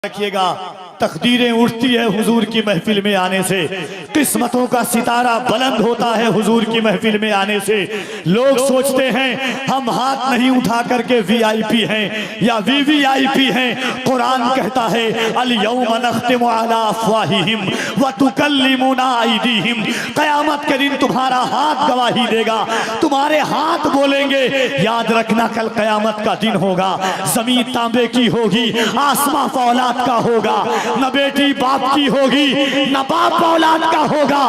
रखिएगा, तकदीरें उठती है हुजूर की महफिल में आने से, किस्मतों का सितारा बुलंद होता है हुजूर की महफिल में आने से। लोग सोचते हैं हम हाथ नहीं उठा करके वीआईपी हैं या वीवीआईपी हैं। कुरान कहता है अल यौम नख्तिमु अला अफ़वाहिहिम व तुकल्लिमुना अयदीहिम, क़यामत के दिन तुम्हारा हाथ गवाही देगा, तुम्हारे हाथ बोलेंगे। याद रखना कल क़यामत का दिन होगा, जमीन तांबे की होगी, आसमां औलाद का होगा, न बेटी बाप की होगी न बाप औलाद का होगा।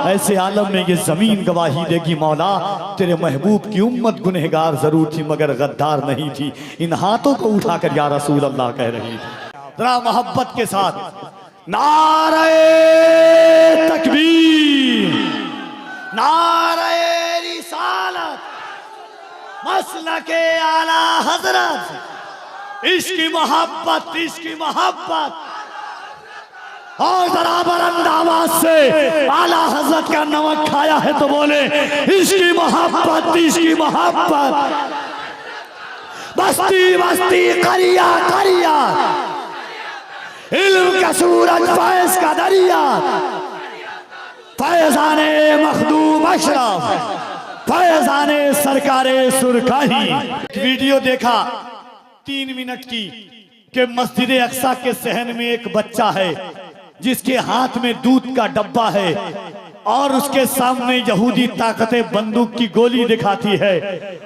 ऐसे आलम में ये जमीन गवाही देगी मौला तेरे महबूब की उम्मत गुनहगार जरूर थी मगर गद्दार नहीं थी। इन हाथों को उठाकर या रसूल अल्लाह कह रही थी। जरा मोहब्बत के साथ नारे तकबीर, नारे रिसालत, मसलके आला हजरत, इसकी मोहब्बत, इसकी मोहब्बत। और जरा बुलंद आवाज से आला हजरत का नमक खाया है तो बोले इसकी मोहब्बत, इसकी मोहब्बत। बस्ती बस्ती करिया करिया, इल्म का सूरज फैज का दरिया, फैजाने मखदूम अशरफ, फैजाने सरकारे सुरखाही। वीडियो देखा 3 मिनट की कि मस्जिद अक्सा के सहन में एक बच्चा है जिसके हाथ में दूध का डब्बा है और उसके सामने यहूदी ताकतें बंदूक की गोली दिखाती है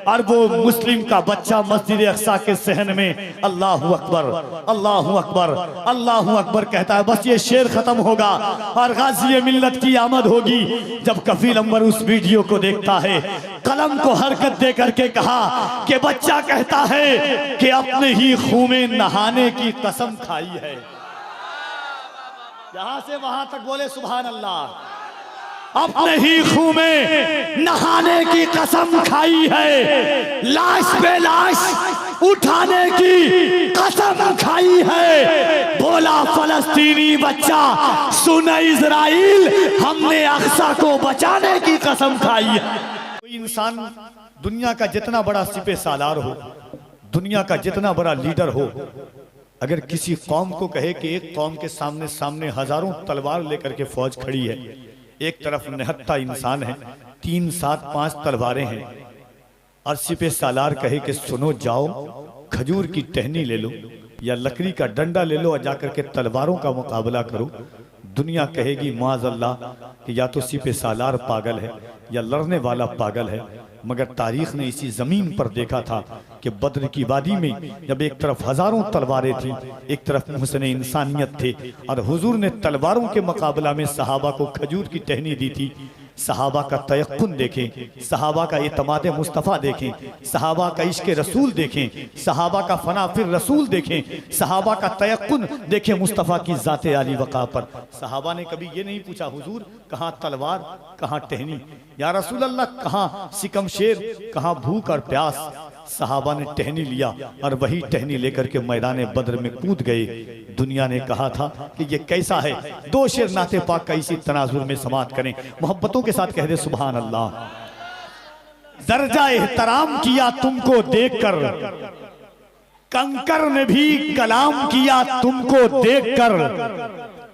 और वो मुस्लिम का बच्चा मस्जिद अक्सा के सहन में अल्लाहु अकबर अल्लाहु अकबर अल्लाहु अकबर कहता है। बस ये शेर खत्म होगा और गाज़ी मिल्लत की आमद होगी। जब कफील अंबर उस वीडियो को देखता है, कलम को हरकत दे करके कहा कि बच्चा कहता है कि अपने ही खून में नहाने की कसम खाई है। यहां से वहां तक बोले सुभान अल्लाह। अपने ही खून में नहाने की कसम खाई है, लाश पे लाश उठाने की कसम खाई है। बोला फलस्तीनी बच्चा सुन इजराइल, हमने अक्सा को बचाने की कसम खाई है। कोई इंसान दुनिया का जितना बड़ा सिपह सालार हो, दुनिया का जितना बड़ा लीडर हो, अगर किसी कौम को कहे कि एक कौम के सामने सामने हजारों तलवार लेकर के फौज खड़ी है, एक तरफ निहत्था इंसान है, 3 7 5 तलवारें हैं, और सिपह सालार कहे कि सुनो जाओ खजूर की टहनी ले लो या लकड़ी का डंडा ले लो और जाकर के तलवारों का मुकाबला करो। दुनिया कहेगी माज़अल्लाह कि या तो सिपह सालार पागल है या लड़ने वाला पागल है। मगर तारीख ने इसी जमीन पर देखा था कि बद्र की वादी में जब एक तरफ हजारों तलवारें थीं, एक तरफ मुहसने इंसानियत थे और हुजूर ने तलवारों के मुकाबला में सहाबा को खजूर की टहनी दी थी। सहाबा का तयक्कुन देखें, सहाबा का इत्माद मुस्तफ़ा देखें, सहाबा का इश्क रसूल देखें, सहाबा का फना फिर रसूल देखें, सहाबा का तयक्कुन देखें मुस्तफ़ा की ज़ाते आली वक़ा पर। सहाबा ने कभी ये नहीं पूछा हुजूर कहाँ तलवार कहाँ टहनी, या रसूल अल्लाह कहाँ सिकम शेर कहाँ भूख और प्यास। सहाबा ने टहनी लिया और वही टहनी लेकर के मैदान बद्र में कूद गए। दुनिया ने कहा था कि ये कैसा है, 2 शेर नाते पाक का इसी तनाजुर में समात करें, मोहब्बतों के साथ कह दे सुभान अल्लाह। दर्जा एहतराम किया तुमको देखकर, कंकर ने भी कलाम किया तुमको देखकर,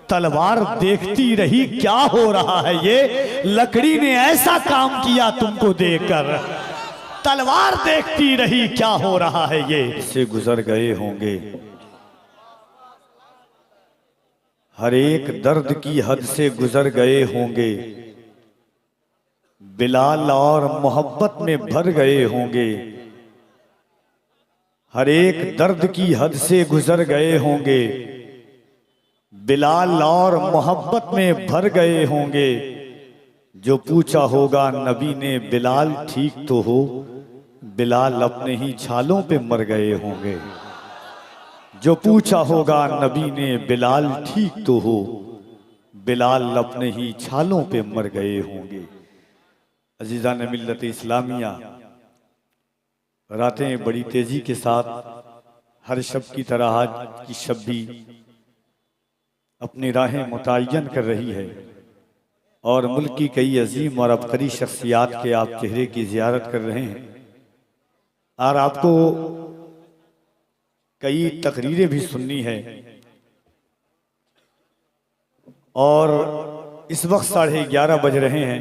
तलवार देखती रही क्या हो रहा है ये, लकड़ी ने ऐसा काम किया तुमको देखकर, तलवार देखती रही क्या हो रहा है ये। से गुजर गए होंगे हर एक दर्द की हद से गुजर गए होंगे, बिलाल और मोहब्बत में भर गए होंगे, हर एक दर्द की हद से गुजर गए होंगे, बिलाल और मोहब्बत में भर गए होंगे। जो पूछा होगा नबी ने बिलाल ठीक तो हो, बिलाल अपने ही छालों पे मर गए होंगे। जो पूछा होगा नबी ने बिलाल ठीक तो हो, बिलाल अपने ही छालों पे मर गए होंगे। अजीज़ान मिल्लत इस्लामिया, रातें बड़ी तेजी के साथ हर शब की तरह आज की शब भी अपनी राहें मुतय्यन कर रही है और मुल्क की कई अजीम और अबकरी शख्सियात के आप चेहरे की ज़ियारत कर रहे हैं और आपको कई तकरीरें भी सुननी है और इस वक्त 11:30 बज रहे हैं।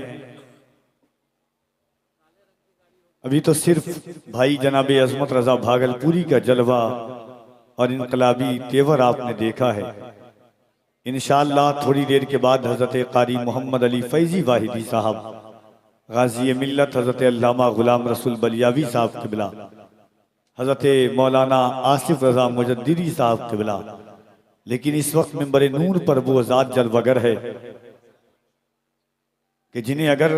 अभी तो सिर्फ भाई जनाब अजमत रजा भागलपुरी का जलवा और इनकलाबी तेवर आपने देखा है। इंशाअल्लाह थोड़ी देर के बाद हज़रत कारी मोहम्मद अली फैज़ी वाहिदी साहब, गाज़ी मिल्लत हज़रत अल्लामा गुलाम रसूल बलियावी साहब क़िबला, हज़रत मौलाना आसिफ रज़ा मुजद्दिदी साहब क़िबला, लेकिन इस वक्त मिंबर नूर पर वो ज़ात जलवागर है कि जिन्हें अगर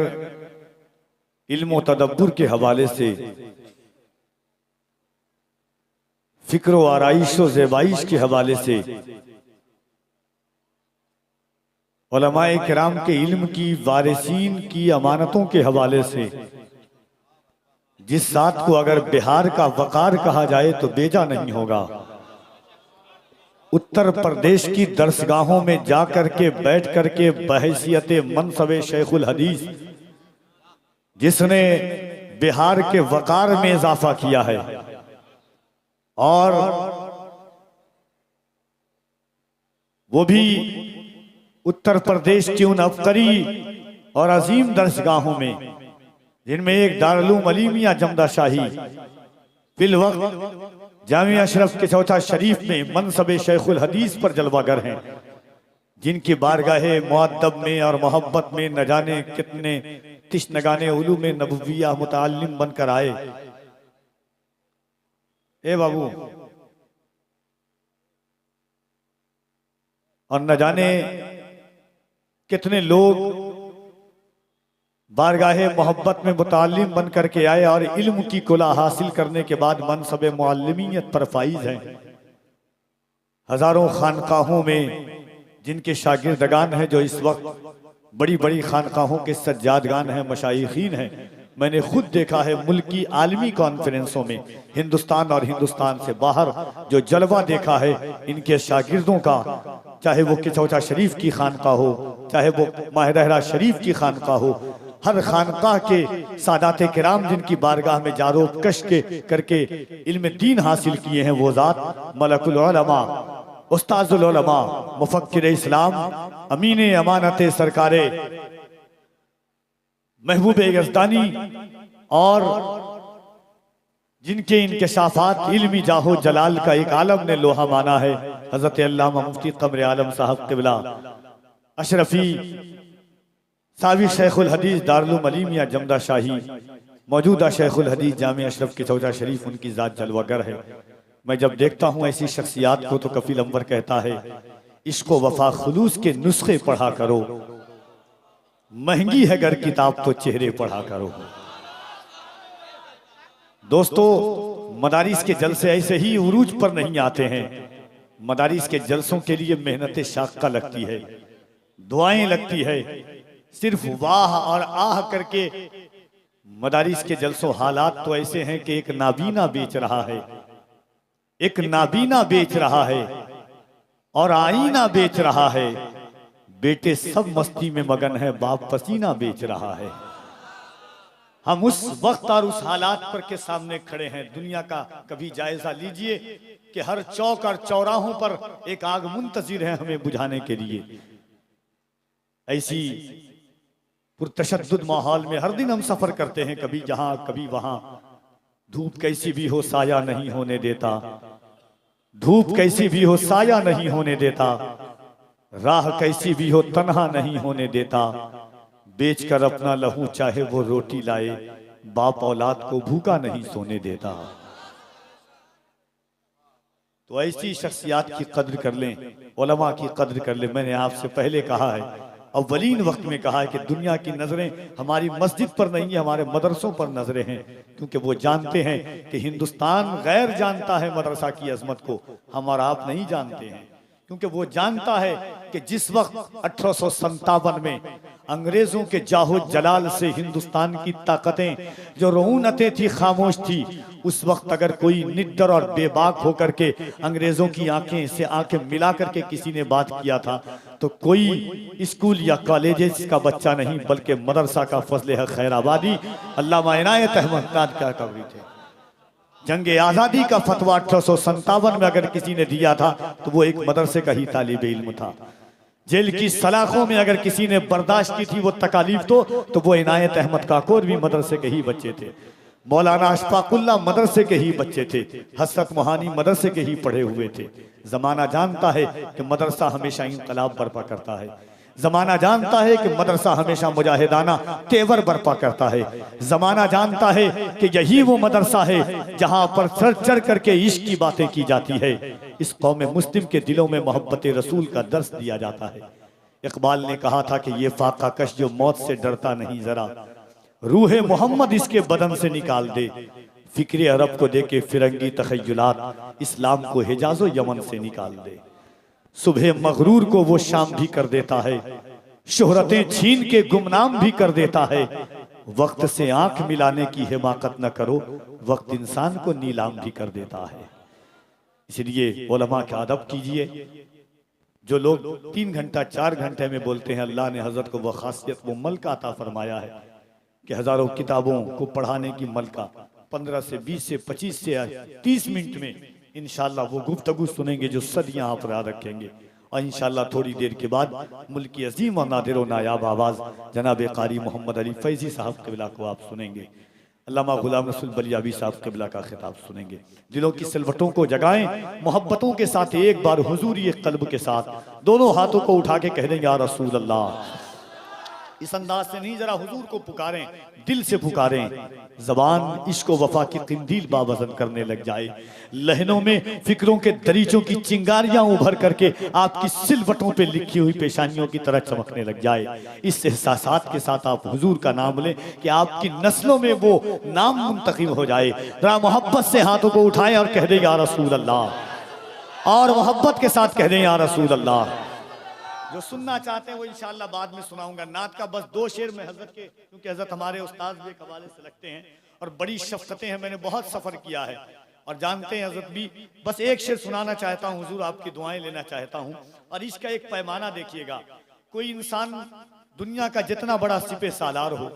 इल्म व तदब्बुर के हवाले से, फिक्र व आराइश व ज़ेबाइश के हवाले से, उलमाए किराम के इल्म की वारिसीन की अमानतों के हवाले से, जिस ज़ात को अगर बिहार का वकार कहा जाए तो बेजा नहीं होगा। उत्तर प्रदेश की दरसगाहों में जाकर के बैठ करके बहैसियत मनसब शेखुल हदीस जिसने बिहार के वकार में इजाफा किया है और वो भी उत्तर प्रदेश की उन अफकरी और अजीम दरसगाहों में, जिनमें एक दारुल अलीमिया जमदा शाही फिल वक्त जामिया अशरफ के चौथा शरीफ में मनसब शेखुल हदीस पर जलवागर हैं, जिनकी बारगाहे मुअद्दब में और मोहब्बत में न जाने कितने तिश्नगाने उलूम नबुविया मुताल्लिम बनकर आए। ए बाबू, और न जाने कितने लोग बारगाहे मोहब्बत में मुताल्लिम बन करके आए और इल्म की कुला हासिल करने के बाद मनसब मुअल्लिमियत पर फाइज हैं। हजारों खानकाहों में जिनके शागिर्दगान हैं, जो इस वक्त बड़ी बड़ी खानकाहों के सज्जादगान हैं, मशाइखीन हैं। मैंने खुद देखा है मुल्की आलमी कॉन्फ्रेंसों में हिंदुस्तान और हिंदुस्तान से बाहर जो जलवा देखा है इनके शागिर्दों का, चाहे वो किचौचा शरीफ की खानका हो, चाहे वो माहिरहरा शरीफ की खानका हो, हर खानका के सादात किराम जिनकी बारगाह में जारोब कश के करके इल्म दीन हासिल किए हैं, वो ज़ात मलकुल उलमा, उस्ताजुल उलमा, मुफक्किर इस्लाम, अमीन अमानत सरकारे महबूब यज़दानी और जिनके इंकशाफात इल्मी जाहो जलाल का एक आलम ने लोहा माना है, हज़रत अल्लामा मुफ्ती क़मर आलम साहब क़िबला अशरफी सावी शेखुल हदीस दारुल अलीमिया जमदा शाही, मौजूदा शेखुल हदीस जामिया अशरफ की चौजा शरीफ, उनकी ज़ात जलवागर है। मैं जब देखता हूँ ऐसी शख्सियात को तो कफील अंवर कहता है, इश्क़ वफ़ा खुलूस के नुस्खे पढ़ा करो, महंगी है गर किताब तो चेहरे पढ़ा करो। दोस्तों, मदारिस के जलसे ऐसे ही उरूज पर नहीं आते हैं। मदारिस के जलसों के लिए मेहनत शाक़ा लगती है, दुआएं लगती है। सिर्फ वाह और आह करके मदारिस के जलसों हालात तो ऐसे हैं कि एक नाबीना बेच रहा है, एक नाबीना बेच रहा है और आईना बेच रहा है। बेटे सब मस्ती में मगन है, बाप पसीना बेच रहा है। हम उस वक्त और उस हालात पर के सामने खड़े हैं। दुनिया का कभी जायजा लीजिए कि हर चौक और चौराहों पर एक आग मुंतजिर है हमें बुझाने के लिए। ऐसी पुरतशद्दुद माहौल में हर दिन हम सफर करते हैं, कभी जहां कभी वहां। धूप कैसी भी हो साया नहीं होने देता, धूप कैसी भी हो साया नहीं होने देता, राह कैसी भी हो तन्हा नहीं होने देता। बेचकर अपना लहू चाहे वो रोटी लाए, बाप औलाद को भूखा नहीं सोने देता। तो ऐसी शख्सियात की कद्र कर लें, उलमा की कद्र कर लें। मैंने आपसे पहले कहा है, अव्वलीन वक्त में कहा है कि दुनिया की नजरें हमारी मस्जिद पर नहीं है, हमारे मदरसों पर नजरें हैं, क्योंकि वो जानते हैं कि हिंदुस्तान गैर जानता है मदरसा की अजमत को, हम और आप नहीं जानते हैं। क्योंकि वो जानता है कि जिस वक्त 1857 में अंग्रेजों के जाहो जलाल से हिंदुस्तान की ताकतें जो रऊनतें थी खामोश थी, उस वक्त अगर कोई निडर और बेबाक होकर के अंग्रेजों की आंखें से आंखें मिला करके किसी ने बात किया था, तो कोई स्कूल या कॉलेज का बच्चा नहीं बल्कि मदरसा का फजल है खैराबादी अल्लामा इनायत अहमद खान का कवि थे। जंगे आजादी का फतवा 1857 में अगर किसी ने दिया था तो वो एक मदरसे का ही तालिब इल्म था। जेल की सलाखों में अगर किसी ने बर्दाश्त की थी वो तकालीफ तो वो इनायत अहमद काकोर भी मदरसे के ही बच्चे थे, मौलाना अशफाकुल्ला मदरसे के ही बच्चे थे, हसरत मोहानी मदरसे के ही पढ़े हुए थे। जमाना जानता है कि मदरसा हमेशा इंकलाब बर्पा करता है, जमाना जानता है कि मदरसा हमेशा मुजाहिदाना तेवर बर्पा करता है, जमाना जानता है कि यही वो मदरसा है जहां पर चढ़ चढ़ करके इश्क की बातें की जाती है, इस कौम मुस्लिम के दिलों में मोहब्बत रसूल का दर्स दिया जाता है। इकबाल ने कहा था कि ये फाका कश जो मौत से डरता नहीं जरा, रूहे मोहम्मद इसके बदन से निकाल दे, फिक्र अरब को दे के फिरंगी तखय्युलात, इस्लाम को हिजाजो यमन से निकाल दे। सुबह मगरूर को वो शाम भी कर देता है, शोहरतें छीन के गुमनाम भी कर देता है। वक्त से आंख मिलाने की हिमाकत न करो, वक्त इंसान को नीलाम भी कर देता है। इसलिए उलमा का अदब कीजिए। जो लोग 3 घंटा 4 घंटे में बोलते हैं, अल्लाह ने हजरत को वो खासियत, वो मलका अता फरमाया है कि हजारों किताबों को पढ़ाने की मलका 15 से 20 से 25 से 30 मिनट में इंशाअल्लाह वो गुफ्तगू सुनेंगे जो सदियां आप याद रखेंगे। और इंशाअल्लाह थोड़ी देर के बाद मुल्क की अजीम और नादिर व नायाब आवाज़ जनाब कारी मोहम्मद अली फैजी साहब क़िबला को आप सुनेंगे। अल्लामा गुलाम रसूल बलियावी साहब क़िबला का खिताब सुनेंगे। दिलों की सिलवटों को जगाएं, मोहब्बतों के साथ एक बार हुजूरी क़ल्ब के साथ दोनों हाथों को उठा के कह देंगे या रसूल अल्लाह। इस अंदाज से नहीं, जरा हुजूर को पुकारें, दिल से पुकारें। जबान इश्क व वफा की किंदील बावजन करने लग जाए, लहनों में फिक्रों के दरीचों की चिंगारियां उभर करके आपकी सिलवटों पे लिखी हुई पेशानियों की तरह चमकने लग जाए। इस एहसासात के साथ आप हुजूर का नाम लें कि आपकी नस्लों में वो नाम मुंतकिब हो जाए। जरा मोहब्बत से हाथों को उठाएं और कह दें या रसूल अल्लाह, और मोहब्बत के साथ कह दें या रसूल अल्लाह। जो सुनना चाहते हैं वो इंशाअल्लाह बाद में सुनाऊंगा। नात का बस 2 शेर में हजरत के, क्योंकि हजरत हमारे उस्ताद भी एक हवाले से लगते हैं और बड़ी शफ़क़तें हैं, मैंने बहुत सफ़र किया है और जानते हैं हजरत भी। बस एक शेर सुनाना चाहता हूँ, हुजूर आपकी दुआएं लेना चाहता हूँ। और इसका एक पैमाना देखिएगा, कोई इंसान दुनिया का जितना बड़ा सिपे सालार हो,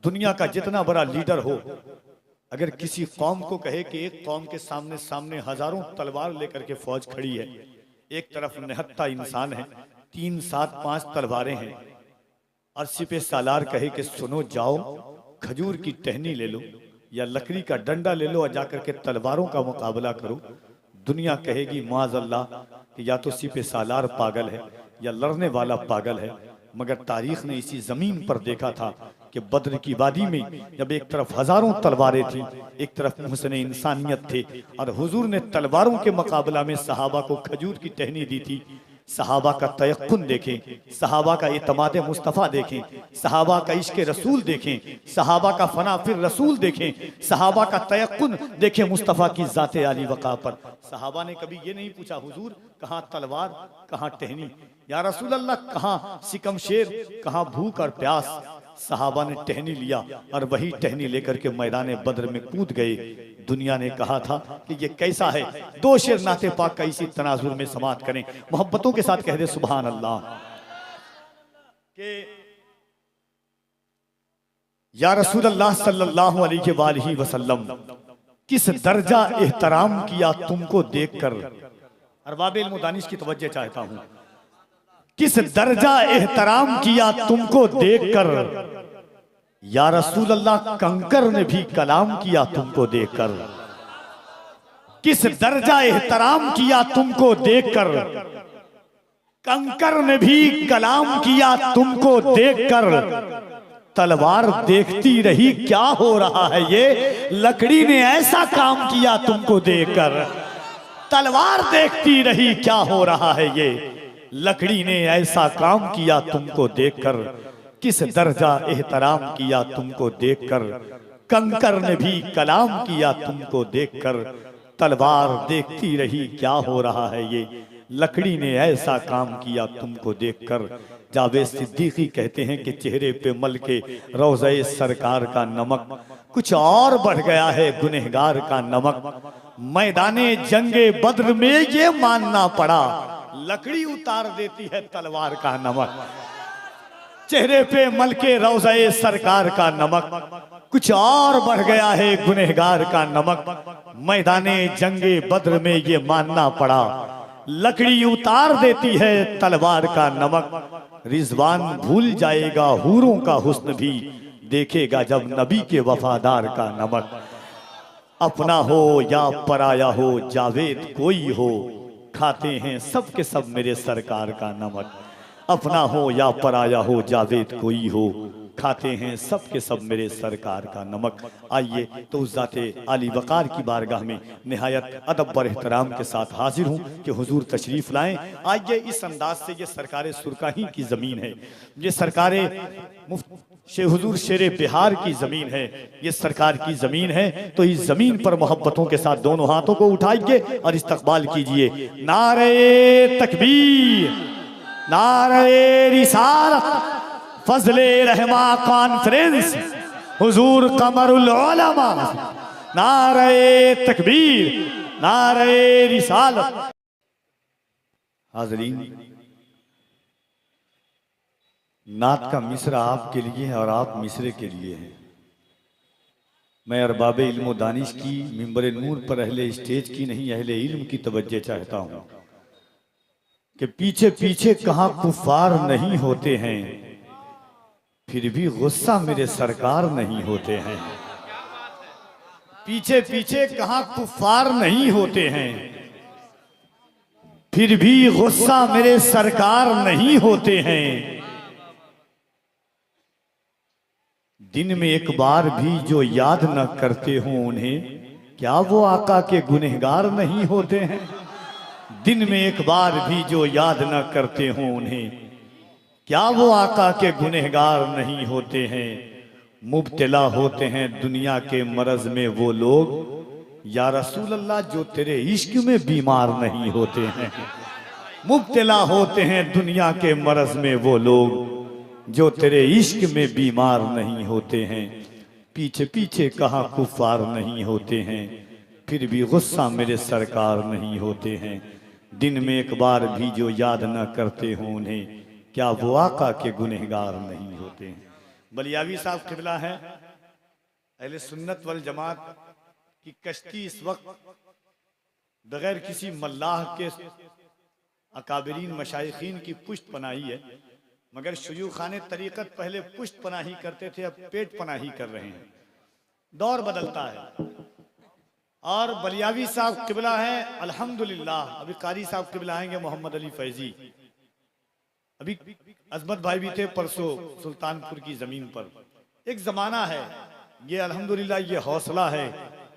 दुनिया का जितना बड़ा लीडर हो, अगर किसी कौम को कहे कि एक कौम के सामने सामने हजारों तलवार लेकर के फौज खड़ी है, एक तरफ निहत्था इंसान है, 3, 7, 5 तलवारें हैं, और सिपे सालार कहे कि सुनो जाओ खजूर की टहनी ले लो या लकड़ी का डंडा ले लो और जाकर के तलवारों का मुकाबला करो, दुनिया कहेगी माज़अल्लाह कि या तो सिपे सालार पागल है या लड़ने वाला पागल है। मगर तारीख ने इसी जमीन पर देखा था कि बद्र की वादी में जब एक तरफ हजारों तलवारें थी, एक तरफ मुहसने इंसानियत थे, और हुजूर ने तलवारों के मुकाबला में सहाबा को खजूर की टहनी दी थी। सहाबा का तयक्कुन देखें, सहाबा का इत्माद मुस्तफ़ा देखें, सहाबा का इश्क रसूल देखें, सहाबा का फना फिर रसूल देखें, सहाबा का तयक्कुन देखें मुस्तफ़ा की ज़ाते आली वक़ा पर। सहाबा ने कभी ये नहीं पूछा हुजूर कहाँ तलवार कहाँ टहनी, या रसूल अल्लाह कहाँ सिकम शेर कहाँ भूख और प्यास। सहाबा ने टहनी लिया और वही टहनी लेकर के मैदान बद्र में कूद गए। दुनिया ने कहा था कि ये कैसा है। 2 शेर नाते पाक का इसी तनाजुर में समात करें, मोहब्बतों के साथ कह दे सुभान अल्लाह के या रसूल अल्लाह सल्लल्लाहु अलैहि वसल्लम, किस दर्जा एहतराम किया तुमको देखकर। अरबाब इल्म दानिश की तवज्जो चाहता हूं, किस दर्जा एहतराम किया तुमको देखकर, या रसूल अल्लाह कंकर ने भी कलाम किया तुमको देखकर। किस दर्जा एहतराम किया तुमको देखकर, कंकर ने भी कलाम किया तुमको देखकर। तलवार देखती रही क्या हो रहा है ये, लकड़ी ने ऐसा काम किया तुमको देखकर। तलवार देखती रही क्या हो रहा है ये, लकड़ी ने ऐसा काम किया तुमको देखकर। किस दर्जा एहतराम किया तुमको देखकर, कंकर ने भी कलाम किया तुमको देखकर। तलवार देखती रही क्या हो रहा है ये, लकड़ी ने ऐसा काम किया तुमको देखकर। जावेद सिद्दीकी कहते हैं कि चेहरे पे मल के रोज़े सरकार का नमक कुछ और बढ़ गया है गुनहगार का नमक। मैदाने जंगे बद्र में ये मानना पड़ा, लकड़ी उतार देती है तलवार का नमक। चेहरे पे मल के रोज़े सरकार का नमक कुछ और बढ़ गया है गुनहगार का नमक। मैदाने जंगे बद्र में ये मानना पड़ा, लकड़ी उतार देती है तलवार का नमक। रिजवान भूल जाएगा हूरों का हुस्न भी, देखेगा जब नबी के वफादार का नमक। अपना हो या पराया हो जावेद कोई हो, खाते हैं सब के सब मेरे सरकार का नमक। अपना हो या पराया हो जावेद कोई हो, खाते हैं सब के सब मेरे सरकार का नमक। आइए तो उस ज़ाते आली वक़ार की बारगाह में निहायत अदब व एहतराम के साथ हाजिर हूँ कि हुजूर तशरीफ़ लाएं। आइए इस अंदाज से, ये सरकार सुरकाही की ज़मीन है, ये सरकार हुजूर शेर बिहार की ज़मीन है, ये सरकार की ज़मीन है। तो इस ज़मीन पर मोहब्बतों के साथ दोनों हाथों को उठाइए और इस्तकबाल कीजिए। नारे तकबीर, नारे रिसालत, फजले रहमा कॉन्फ्रेंस, हुजूर कमरुल उलमा। नारे तकबीर, नारे रिसालत। हाज़रीन, नात का मिसरा आपके लिए है और आप मिसरे के लिए हैं। मैं अरबाबे इल्म व दानिश की, मिंबर नूर पर अहले स्टेज की नहीं, अहले इल्म की तवज्जो चाहता हूँ कि पीछे पीछे कहाँ कुफार नहीं होते हैं, फिर भी गुस्सा मेरे सरकार नहीं होते हैं। पीछे पीछे कहाँ कुफार नहीं होते हैं, फिर भी गुस्सा मेरे सरकार नहीं होते हैं। दिन में एक बार भी जो याद न करते हो उन्हें, क्या वो आका के गुनहगार नहीं होते हैं। दिन में एक बार भी जो याद न करते हो उन्हें, क्या वो आका के गुनहगार नहीं होते हैं। मुब्तला होते हैं दुनिया के मरज में वो लोग, या रसूल अल्लाह जो तेरे इश्क में बीमार नहीं होते हैं। मुब्तला होते हैं दुनिया के मरज में वो लोग, जो तेरे इश्क में बीमार नहीं होते हैं। पीछे पीछे कहाँ कुफार नहीं होते हैं, फिर भी गुस्सा मेरे सरकार नहीं होते हैं। दिन में एक बार भी जो याद न करते हो उन्हें, क्या वो आका के गुनहगार नहीं होते हैं। बलियावी साहब किबला है, अहले सुन्नत वल जमात की कश्ती इस वक्त बगैर किसी मल्लाह के अकाबरीन मशाइखीन की पुष्ट पनाही है, मगर शयूखाने तरीक़त पहले पुष्ट पनाही करते थे, अब पेट पनाही कर रहे हैं। दौर बदलता है। और बलियावी साहब किबला है अल्हम्दुलिल्लाह। अभी कारी साहब किबला आएंगे, मोहम्मद अली फैजी। अभी अजमत भाई भी थे परसों सुल्तानपुर की जमीन पर। एक जमाना है, ये अल्हम्दुलिल्लाह ये हौसला है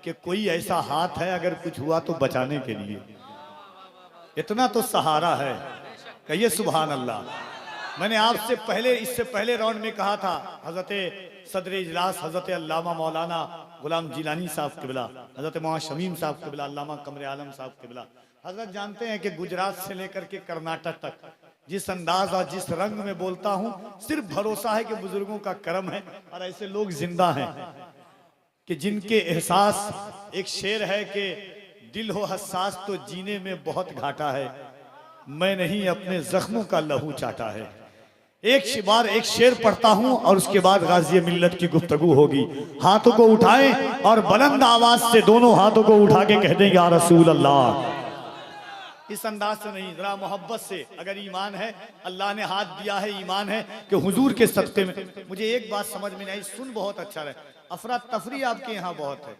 कि कोई ऐसा हाथ है अगर कुछ हुआ तो बचाने के लिए, इतना तो सहारा है। कहिए सुभान अल्लाह। मैंने आपसे पहले, इससे पहले राउंड में कहा था, हजरत सदर इजलास हजरत अल्लामा मौलाना गुलाम जिलानी साहब किबला, हजरत मौलाना शमीम साहब किबला, अल्लामा कमर आलम साहब किबला। हजरत जानते हैं कि गुजरात से लेकर के कर्नाटक तक जिस अंदाज और जिस रंग में बोलता हूँ, सिर्फ भरोसा है कि बुजुर्गों का करम है और ऐसे लोग जिंदा हैं कि जिनके एहसास, एक शेर है कि दिल हो हसास तो जीने में बहुत घाटा है, मैं नहीं अपने जख्मों का लहू चाटा है। एक बार एक शेर पढ़ता हूं और उसके बाद गाज़ी मिल्लत की गुफ्तगू होगी। हाथों को उठाएं और बुलंद आवाज से दोनों हाथों को उठा के कह दें या रसूल अल्लाह। इस अंदाज से नहीं, जरा मोहब्बत से। अगर ईमान है, अल्लाह ने हाथ दिया है, ईमान है कि हुजूर के सत्ते में। मुझे एक बात समझ में नहीं, सुन बहुत अच्छा रहे, अफरा तफरी आपके यहाँ बहुत है।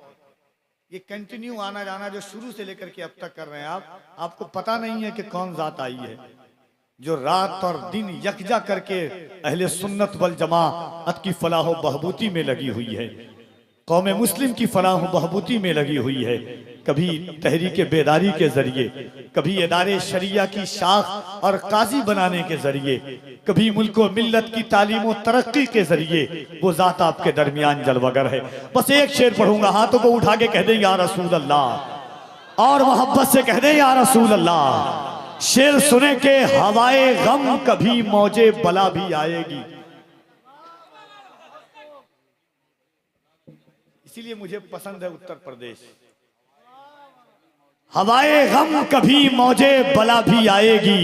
ये कंटिन्यू आना जाना जो शुरू से लेकर के अब तक कर रहे हैं आप, आपको पता नहीं है कि कौन जात आई है जो रात और दिन यकजा करके अहले सुन्नत वल जमाअत की फलाह बहबूती में लगी हुई है, कौम मुस्लिम की फलाह बहबूती में लगी हुई है। कभी तहरीक बेदारी के जरिए, कभी इदारे शरिया की शाख और काजी बनाने के जरिए, कभी मुल्क व मिल्लत की तालीम और तरक्की के जरिए वो जात आपके दरमियान जलवागर है। बस एक शेर पढ़ूंगा, हाथों को उठा के कह दें या रसूल अल्लाह, और मोहब्बत से कह दें या रसूल अल्लाह। शेर सुने के हवाए गम कभी मौजे बला भी आएगी। इसीलिए मुझे पसंद है उत्तर प्रदेश। हवाए गम कभी मौजे बला भी आएगी,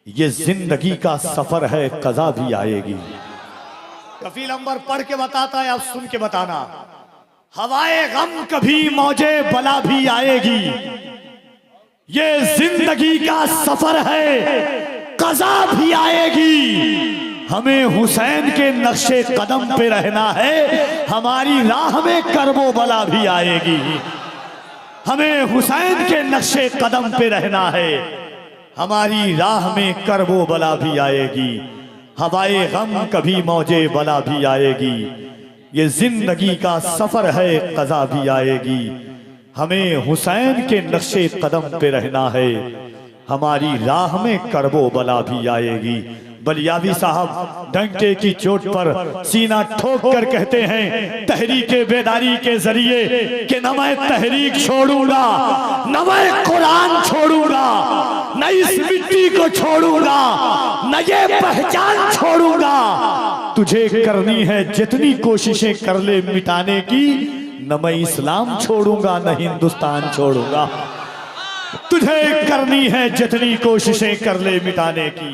ये जिंदगी का सफर है कज़ा भी आएगी। कफील अंबर पढ़ के बताता है, आप सुन के बताना। हवाए गम कभी मौजे बला भी आएगी, ये जिंदगी का सफर है, कज़ा भी आएगी। हमें हुसैन के नक्शे कदम पे रहना है, हमारी राह में करबो बला भी आएगी। हमें हुसैन के नक्शे कदम पे रहना है, हमारी राह में करबो बला भी आएगी। हवाए गम कभी मौजे बला भी आएगी। ये जिंदगी का सफर है, कज़ा भी आएगी। हमें हुसैन के नक्शे कदम पे रहना है, हमारी राह में करबो बला भी आएगी। बलियावी साहब डंके की चोट पर सीना ठोक कर कहते हैं तहरीके बेदारी के जरिए कि न मैं तहरीक छोड़ूंगा, न मैं कुरान छोड़ूंगा, न इस मिट्टी को छोड़ूंगा, न ये पहचान छोड़ूंगा। तुझे करनी है जितनी कोशिशें कर ले मिटाने की, न मैं इस्लाम छोड़ूंगा न हिंदुस्तान छोड़ूंगा। तुझे करनी है जितनी कोशिशें कर ले मिटाने की।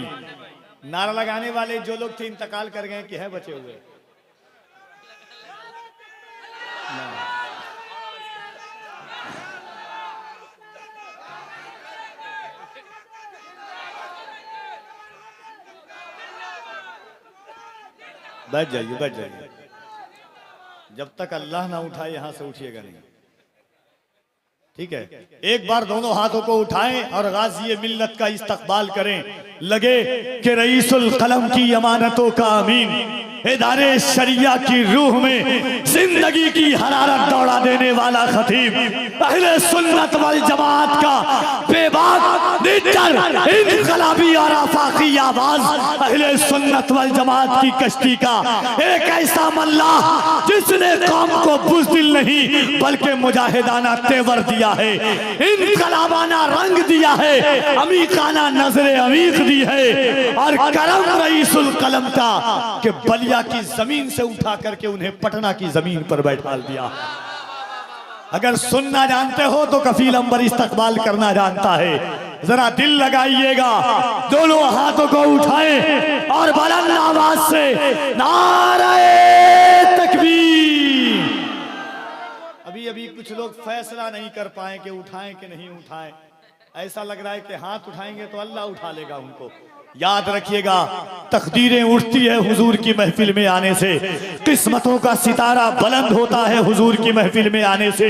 नारा लगाने वाले जो लोग थे इंतकाल कर गए कि है बचे हुए? बैठ जाइए, बैठ जाइए। जब तक अल्लाह ना उठाए यहां से उठिएगा नहीं, ठीक है? एक बार दोनों हाथों को उठाएं और गाज़ी मिल्लत का इस्तकबाल करें। लगे कि रईसुल कलम की अमानतों का अमीन, इदारे शरिया की रूह में जिंदगी की हरारत दौड़ा देने वाला खतीब, अहले सुन्नत वल जमात का बेबाक निडर इनकलाबी और आफाकी आवाज, अहले सुन्नत वल जमात की कश्ती का एक ऐसा मल्लाह जिसने कौम को बुज़दिल नहीं बल्कि मुजाहिदाना तेवर दिया है, इनकलाबाना रंग दिया है, अमीकाना नजरे अमीक दी है। और करम रईसुल कलम का कि बलिया की जमीन से उठा करके उन्हें पटना की जमीन पर बैठा दिया। अगर सुनना जानते हो तो कफील अंबर इस्तकबाल करना जानता है। जरा दिल लगाइएगा, दोनों हाथों को उठाएं और बुलंद आवाज से नारे तकबीर। अभी अभी कुछ लोग फैसला नहीं कर पाए कि उठाएं कि नहीं उठाएं। ऐसा लग रहा है कि हाथ उठाएंगे तो अल्लाह उठा लेगा उनको। याद रखिएगा, तकदीरें उठती है हुजूर की महफिल में आने से, किस्मतों का सितारा बुलंद होता है हुजूर की महफिल में आने से।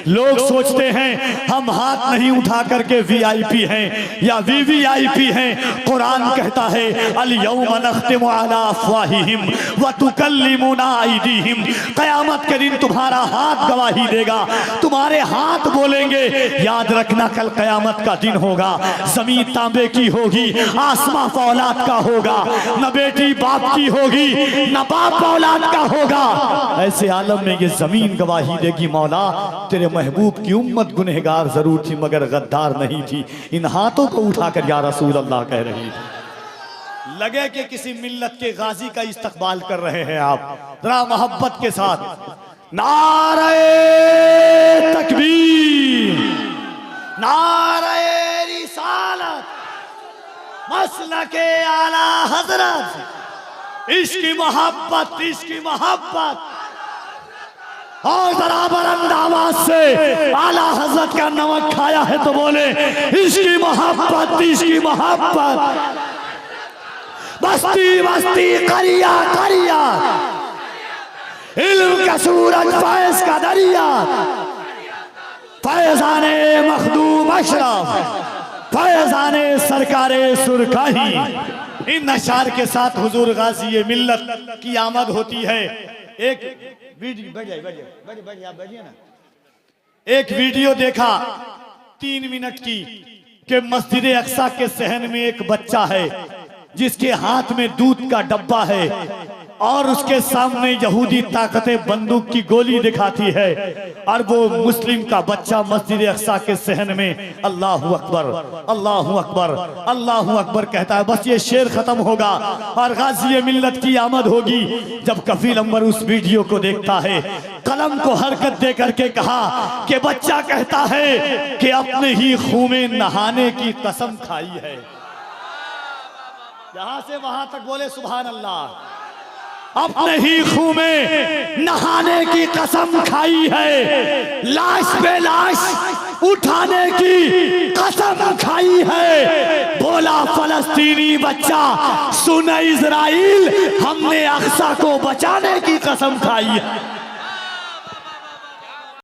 लोग सोचते हैं हम हाथ नहीं उठा करके वीआईपी हैं या वीवीआईपी हैं। कुरान कहता है अल यौम नख्तिमु अला अफ़वाहिहिम व तुकल्लिमुना अयदीहिम, क़यामत के दिन तुम्हारा हाथ गवाही देगा, तुम्हारे हाथ बोलेंगे। याद रखना कल क़यामत का दिन होगा, ज़मीन तांबे की होगी, आसमां औलाद का होगा, न बेटी बाप की होगी, न बाप औलाद का होगा। ऐसे आलम में ये जमीन गवाही देगी मौला तेरे महबूब की उम्मत गुनहगार जरूर थी मगर गद्दार नहीं थी। इन हाथों को उठाकर या रसूल अल्लाह कह रही थी। लगे कि किसी मिल्लत के गाजी का इस्तकबाल कर रहे हैं आप, जरा मोहब्बत के साथ नारे तकबीर, नारे रिसालत, मसलके आला हजरत, इसकी मोहब्बत, इसकी मोहब्बत। और जरा बुलंद आवाज से आला हजरत का नमक खाया है तो बोले इसकी मोहब्बत, इसकी मोहब्बत। बस्ती बस्ती करिया करिया, इल्म का सूरज फैज का दरिया, फैजाने मखदूम अशरफ, फैजाने सरकारे सुरखाही। इन अशार के साथ हुजूर गाज़ी मिल्लत की आमद होती है। एक वीडियो बैठिए ना, एक वीडियो देखा 3 मिनट की कि मस्जिद अक्सा के सहन में एक बच्चा है जिसके हाथ में दूध का डब्बा है और उसके सामने यहूदी ताकतें बंदूक की गोली दिखाती है और वो मुस्लिम का बच्चा मस्जिद अक्सा के सहन में अल्लाहु अकबर, अल्लाहु अकबर, अल्लाहु अकबर कहता है। बस ये शेर खत्म होगा और गाज़ी मिल्लत की आमद होगी। जब कफील अंबर उस वीडियो को देखता है, कलम को हरकत दे करके कहा कि बच्चा कहता है कि अपने ही खून में नहाने की कसम खाई है। यहां से वहां तक बोले सुभान अल्लाह। अपने ही खून में नहाने की कसम खाई है, लाश पे लाश उठाने की कसम खाई है। बोला फलस्तीनी बच्चा, सुन इजराइल, हमने अक्सा को बचाने की कसम खाई है।